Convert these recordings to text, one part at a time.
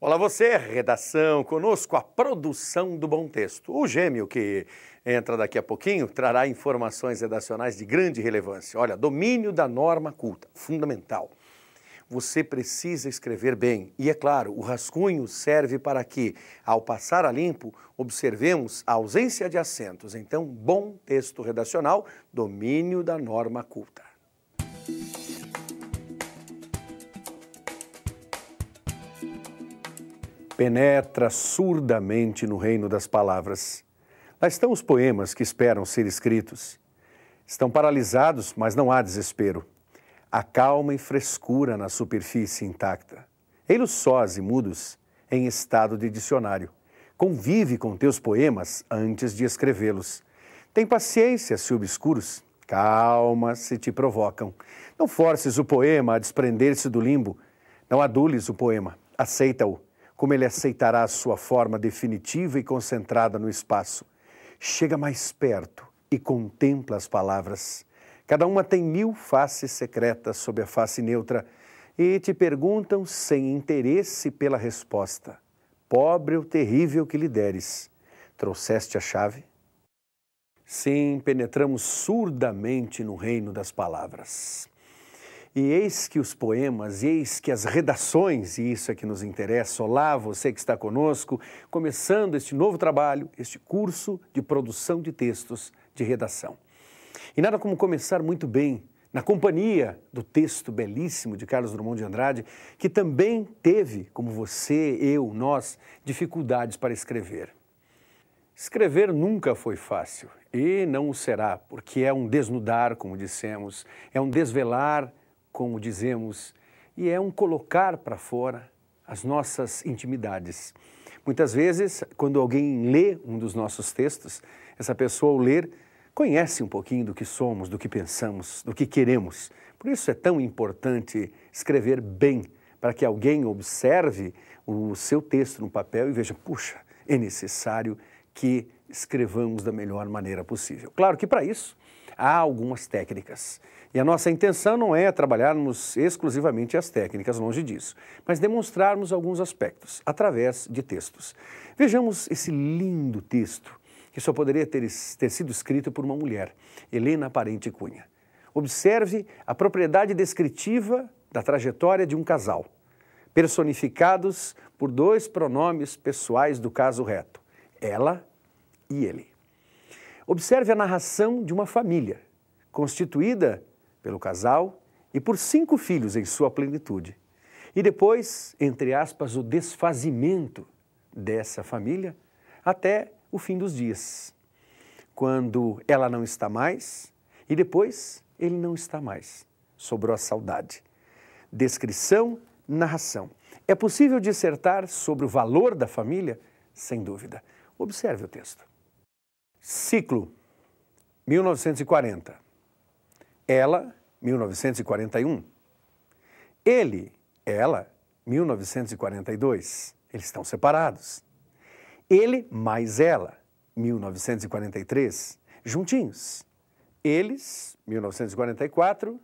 Olá você, redação, conosco a produção do Bom Texto. O gêmeo que entra daqui a pouquinho trará informações redacionais de grande relevância. Olha, domínio da norma culta, fundamental. Você precisa escrever bem e, é claro, o rascunho serve para que, ao passar a limpo, observemos a ausência de acentos. Então, bom texto redacional, domínio da norma culta. Penetra surdamente no reino das palavras. Lá estão os poemas que esperam ser escritos. Estão paralisados, mas não há desespero. Há calma e frescura na superfície intacta. Ei-los sós e mudos, em estado de dicionário. Convive com teus poemas antes de escrevê-los. Tem paciência se obscuros. Calma se te provocam. Não forces o poema a desprender-se do limbo. Não adules o poema. Aceita-o, como ele aceitará a sua forma definitiva e concentrada no espaço. Chega mais perto e contempla as palavras. Cada uma tem 1000 faces secretas sob a face neutra e te perguntam sem interesse pela resposta. Pobre ou terrível que lhe deres, trouxeste a chave? Sim, penetramos surdamente no reino das palavras. E eis que os poemas, e eis que as redações, e isso é que nos interessa. Olá, você que está conosco, começando este novo trabalho, este curso de produção de textos de redação. E nada como começar muito bem, na companhia do texto belíssimo de Carlos Drummond de Andrade, que também teve, como você, eu, nós, dificuldades para escrever. Escrever nunca foi fácil, e não o será, porque é um desnudar, como dissemos, é um desvelar, como dizemos, e é um colocar para fora as nossas intimidades. Muitas vezes, quando alguém lê um dos nossos textos, essa pessoa, ao ler, conhece um pouquinho do que somos, do que pensamos, do que queremos. Por isso é tão importante escrever bem, para que alguém observe o seu texto no papel e veja, puxa, é necessário que escrevamos da melhor maneira possível. Claro que para isso há algumas técnicas. E a nossa intenção não é trabalharmos exclusivamente as técnicas, longe disso, mas demonstrarmos alguns aspectos através de textos. Vejamos esse lindo texto que só poderia ter sido escrito por uma mulher, Helena Parente Cunha. Observe a propriedade descritiva da trajetória de um casal, personificados por 2 pronomes pessoais do caso reto, ela e ele. Observe a narração de uma família, constituída pelo casal e por 5 filhos em sua plenitude. E depois, entre aspas, o desfazimento dessa família até o fim dos dias, quando ela não está mais e depois ele não está mais. Sobrou a saudade. Descrição, narração. É possível dissertar sobre o valor da família? Sem dúvida. Observe o texto. Ciclo, 1940. Ela, 1941. Ele, ela, 1942. Eles estão separados. Ele mais ela, 1943. Juntinhos. Eles, 1944.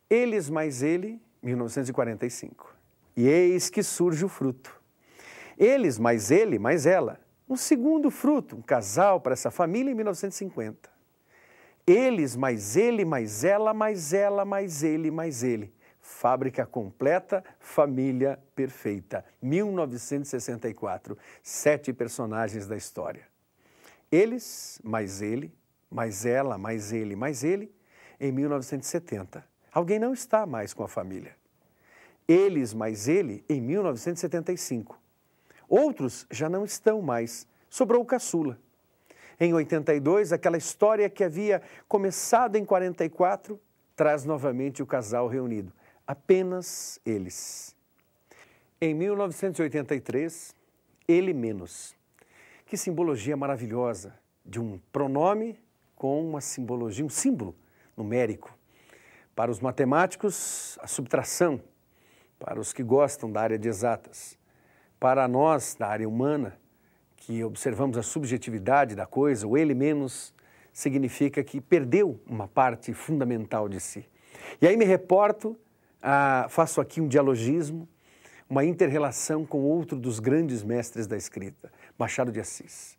Eles mais ele, 1945. E eis que surge o fruto. Eles mais ele mais ela. Um segundo fruto, um casal para essa família em 1950. Eles, mais ele, mais ela, mais ela, mais ele, mais ele. Fábrica completa, família perfeita. 1964. 7 personagens da história. Eles, mais ele, mais ela, mais ele, mais ele, em 1970. Alguém não está mais com a família. Eles, mais ele, em 1975. Outros já não estão mais. Sobrou o caçula. Em 82, aquela história que havia começado em 44, traz novamente o casal reunido. Apenas eles. Em 1983, ele menos. Que simbologia maravilhosa de um pronome com uma simbologia, um símbolo numérico. Para os matemáticos, a subtração. Para os que gostam da área de exatas. Para nós, da área humana, que observamos a subjetividade da coisa, o ele menos significa que perdeu uma parte fundamental de si. E aí me reporto, faço aqui um dialogismo, uma inter-relação com outro dos grandes mestres da escrita, Machado de Assis.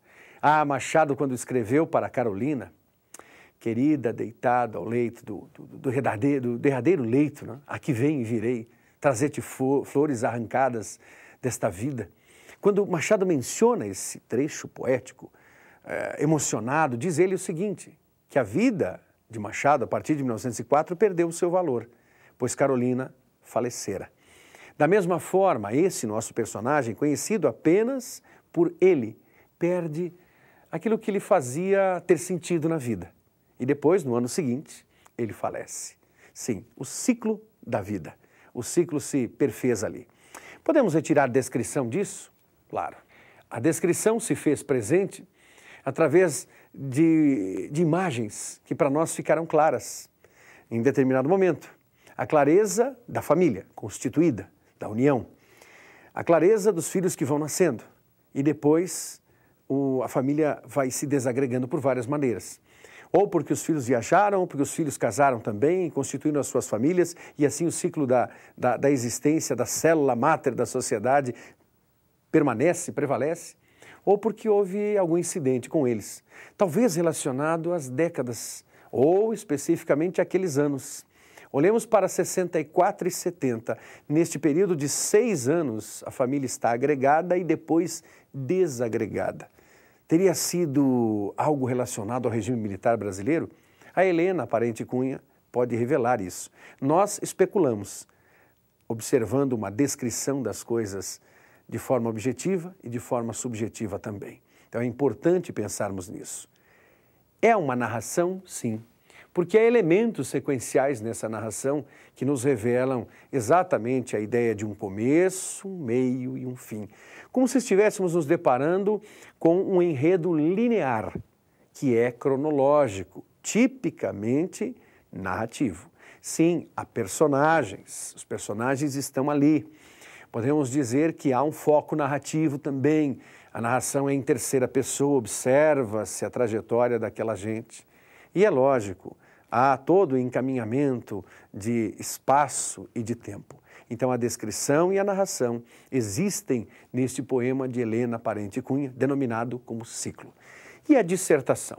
Machado, quando escreveu para Carolina, querida, deitada ao leito do derradeiro leito, né? Aqui venho e virei, trazer-te flores arrancadas desta vida. Quando Machado menciona esse trecho poético, emocionado, diz ele o seguinte, que a vida de Machado, a partir de 1904, perdeu o seu valor, pois Carolina falecera. Da mesma forma, esse nosso personagem, conhecido apenas por ele, perde aquilo que lhe fazia ter sentido na vida. E depois, no ano seguinte, ele falece. Sim, o ciclo da vida. O ciclo se perfez ali. Podemos retirar a descrição disso? Claro. A descrição se fez presente através de imagens que para nós ficaram claras em determinado momento. A clareza da família constituída, da união. A clareza dos filhos que vão nascendo. E depois a família vai se desagregando por várias maneiras. Ou porque os filhos viajaram, ou porque os filhos casaram também, constituindo as suas famílias, e assim o ciclo da existência, da célula máter da sociedade permanece, prevalece, ou porque houve algum incidente com eles, talvez relacionado às décadas, ou especificamente àqueles anos. Olhemos para 64 e 70. Neste período de 6 anos, a família está agregada e depois desagregada. Teria sido algo relacionado ao regime militar brasileiro? A Helena, parente Cunha, pode revelar isso. Nós especulamos, observando uma descrição das coisas de forma objetiva e de forma subjetiva também. Então é importante pensarmos nisso. É uma narração? Sim, porque há elementos sequenciais nessa narração que nos revelam exatamente a ideia de um começo, um meio e um fim. Como se estivéssemos nos deparando com um enredo linear, que é cronológico, tipicamente narrativo. Sim, há personagens, os personagens estão ali. Podemos dizer que há um foco narrativo também. A narração é em terceira pessoa, observa-se a trajetória daquela gente. E é lógico, há todo o encaminhamento de espaço e de tempo. Então, a descrição e a narração existem neste poema de Helena Parente Cunha, denominado como ciclo. E a dissertação?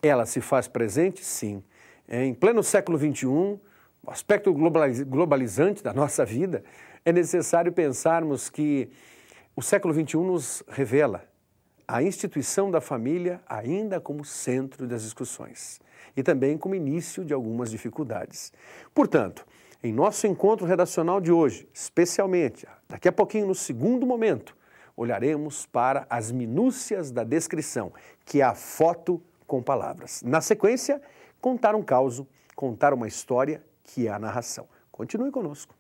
Ela se faz presente? Sim. Em pleno século XXI, o aspecto globalizante da nossa vida, é necessário pensarmos que o século XXI nos revela a instituição da família ainda como centro das discussões e também como início de algumas dificuldades. Portanto, em nosso encontro redacional de hoje, especialmente, daqui a pouquinho, no segundo momento, olharemos para as minúcias da descrição, que é a foto com palavras. Na sequência, contar um caso, contar uma história, que é a narração. Continue conosco.